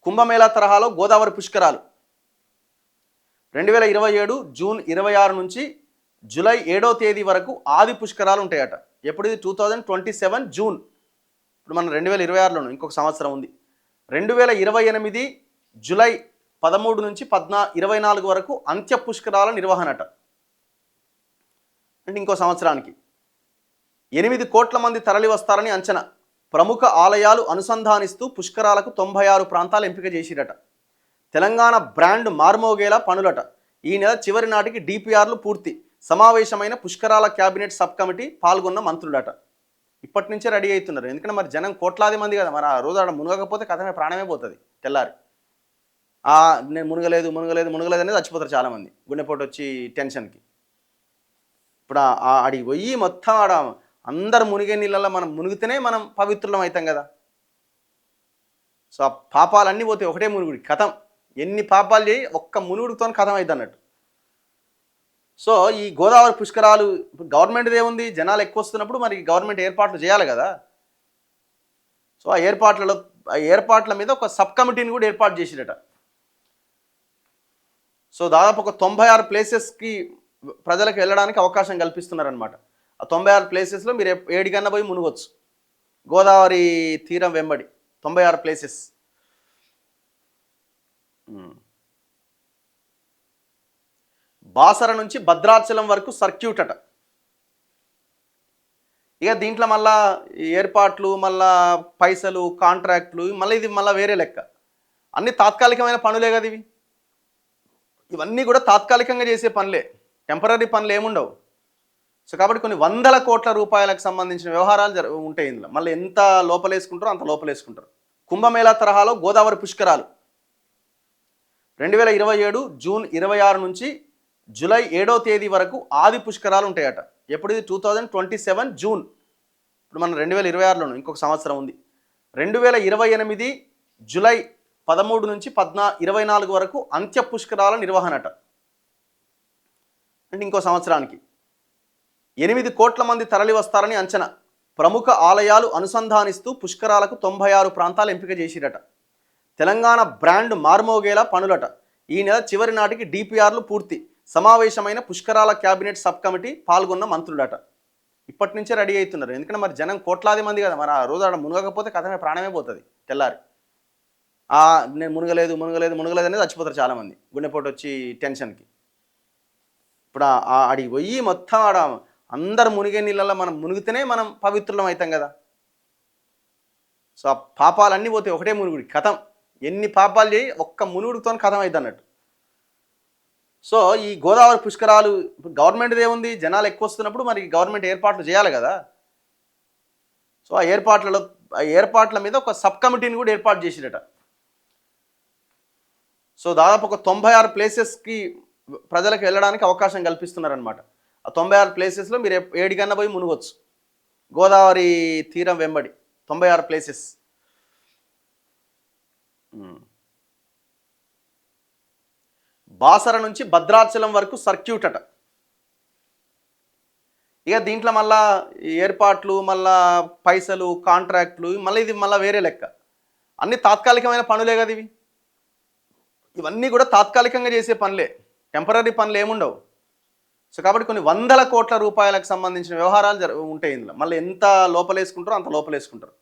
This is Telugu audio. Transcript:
కుంభమేళా తరహాలో గోదావరి పుష్కరాలు 2027 జూన్ 26 నుంచి జూలై 7వ తేదీ వరకు ఆది పుష్కరాలు ఉంటాయట. ఎప్పుడు ఇది 2027 జూన్. ఇప్పుడు మనం 2026లోను ఇంకొక సంవత్సరం ఉంది. 2028 జూలై 13 నుంచి 24 వరకు అంత్య పుష్కరాల నిర్వహణట. అంటే ఇంకో సంవత్సరానికి 8 కోట్ల మంది తరలి వస్తారని అంచనా. ప్రముఖ ఆలయాలు అనుసంధానిస్తూ పుష్కరాలకు 96 ప్రాంతాలు ఎంపిక చేసిరట. తెలంగాణ బ్రాండ్ మార్మోగేలా పనులట. ఈ నెల చివరి నాటికి డిపిఆర్లు పూర్తి. సమావేశమైన పుష్కరాల క్యాబినెట్ సబ్ కమిటీ పాల్గొన్న మంత్రులట. ఇప్పటి నుంచే రెడీ అవుతున్నారు. ఎందుకంటే మరి జనం కోట్లాది మంది కదా, మరి ఆ రోజు ఆడ మునగకపోతే కథమే ప్రాణమే పోతుంది తెల్లారి. నేను మునగలేదు అనేది చచ్చిపోతారు చాలామంది, గుండెపోటు వచ్చి టెన్షన్కి. ఇప్పుడు ఆడికి పోయి మొత్తం ఆడ అందరు మునిగే నీళ్ళల్లో మనం మునిగితేనే మనం పవిత్రులం అవుతాం కదా. సో ఆ పాపాలన్నీ పోతే ఒకటే మునుగుడి కథం. ఎన్ని పాపాలు చేయి ఒక్క మునుగుడితో కథం అవుతుంది అన్నట్టు. సో ఈ గోదావరి పుష్కరాలు గవర్నమెంట్ది ఏముంది, జనాలు ఎక్కువ వస్తున్నప్పుడు మరి గవర్నమెంట్ ఏర్పాట్లు చేయాలి కదా. సో ఆ ఏర్పాట్ల మీద ఒక సబ్ కమిటీని కూడా ఏర్పాటు చేసిరట. సో దాదాపు ఒక 96 ప్లేసెస్కి ప్రజలకు వెళ్ళడానికి అవకాశం కల్పిస్తున్నారనమాట. ఆ 96 ప్లేసెస్లో మీరు ఏడికన్నా పోయి మునుగొచ్చు. గోదావరి తీరం వెంబడి 96 ప్లేసెస్. బాసర నుంచి భద్రాచలం వరకు సర్క్యూట్ అట. ఇక దీంట్లో మళ్ళా ఏర్పాట్లు, మళ్ళా పైసలు, కాంట్రాక్ట్లు, మళ్ళీ ఇది మళ్ళీ వేరే లెక్క. అన్ని తాత్కాలికమైన పనులే కదా ఇవి. ఇవన్నీ కూడా తాత్కాలికంగా చేసే పనులే, టెంపరీ పనులు ఏముండవు. సో కాబట్టి కొన్ని వందల కోట్ల రూపాయలకు సంబంధించిన వ్యవహారాలు ఉంటాయి ఇందులో. మళ్ళీ ఎంత లోపలేసుకుంటారో అంత లోపలేసుకుంటారు. కుంభమేళా తరహాలో గోదావరి పుష్కరాలు 2027 జూన్ 26 నుంచి జూలై 7వ తేదీ వరకు ఆది పుష్కరాలు ఉంటాయట. ఎప్పుడు ఇది 2027 జూన్. ఇప్పుడు మనం 2026లోను ఇంకొక సంవత్సరం ఉంది. 2028 జూలై 13 నుంచి 24 వరకు అంత్య పుష్కరాల నిర్వహణట. అంటే ఇంకో సంవత్సరానికి 8 కోట్ల మంది తరలి వస్తారని అంచనా. ప్రముఖ ఆలయాలు అనుసంధానిస్తూ పుష్కరాలకు 96 ప్రాంతాలు ఎంపిక చేసిరట. తెలంగాణ బ్రాండ్ మార్మోగేలా పనులట. ఈ నెల చివరి నాటికి డిపిఆర్లు పూర్తి. సమావేశమైన పుష్కరాల క్యాబినెట్ సబ్ కమిటీ పాల్గొన్న మంత్రులట. ఇప్పటి నుంచే రెడీ అవుతున్నారు. ఎందుకంటే మరి జనం కోట్లాది మంది కదా, మరి ఆ రోజు ఆడ మునగకపోతే కథమే ప్రాణమే పోతుంది తెల్లారి. నేను మునగలేదు అనేది చచ్చిపోతారు చాలామంది, గుండెపోటు వచ్చి టెన్షన్కి. ఇప్పుడు ఆడికి పోయి మొత్తం ఆడ అందరు మునిగే నీళ్ళల్లో మనం మునిగితేనే మనం పవిత్రులం అవుతాం కదా. సో ఆ పాపాలన్నీ పోతే ఒకటే మునుగుడి కథం. ఎన్ని పాపాలు చేయి ఒక్క మునుగుడితో కథం అవుతుంది అన్నట్టు. సో ఈ గోదావరి పుష్కరాలు గవర్నమెంట్ది ఏముంది, జనాలు ఎక్కువ వస్తున్నప్పుడు మరి గవర్నమెంట్ ఏర్పాట్లు చేయాలి కదా. సో ఆ ఏర్పాట్ల మీద ఒక సబ్ కమిటీని కూడా ఏర్పాటు చేసిరట. సో దాదాపు ఒక 96 ప్లేసెస్కి ప్రజలకు వెళ్ళడానికి అవకాశం కల్పిస్తున్నారనమాట. ఆ 96 ప్లేసెస్లో మీరు ఏడికన్నా పోయి మునుగొచ్చు. గోదావరి తీరం వెంబడి 96 ప్లేసెస్. బాసర నుంచి భద్రాచలం వరకు సర్క్యూట్ అట. ఇక దీంట్లో మళ్ళా ఏర్పాట్లు, మళ్ళా పైసలు, కాంట్రాక్ట్లు, మళ్ళీ ఇది మళ్ళీ వేరే లెక్క. అన్ని తాత్కాలికమైన పనులే కదా ఇవి. ఇవన్నీ కూడా తాత్కాలికంగా చేసే పనులే, టెంపరీ పనులు ఏముండవు. సో కాబట్టి కొన్ని వందల కోట్ల రూపాయలకు సంబంధించిన వ్యవహారాలు ఉంటాయి ఇందులో. మళ్ళీ ఎంత లోపలేసుకుంటారో అంత లోపలేసుకుంటారు.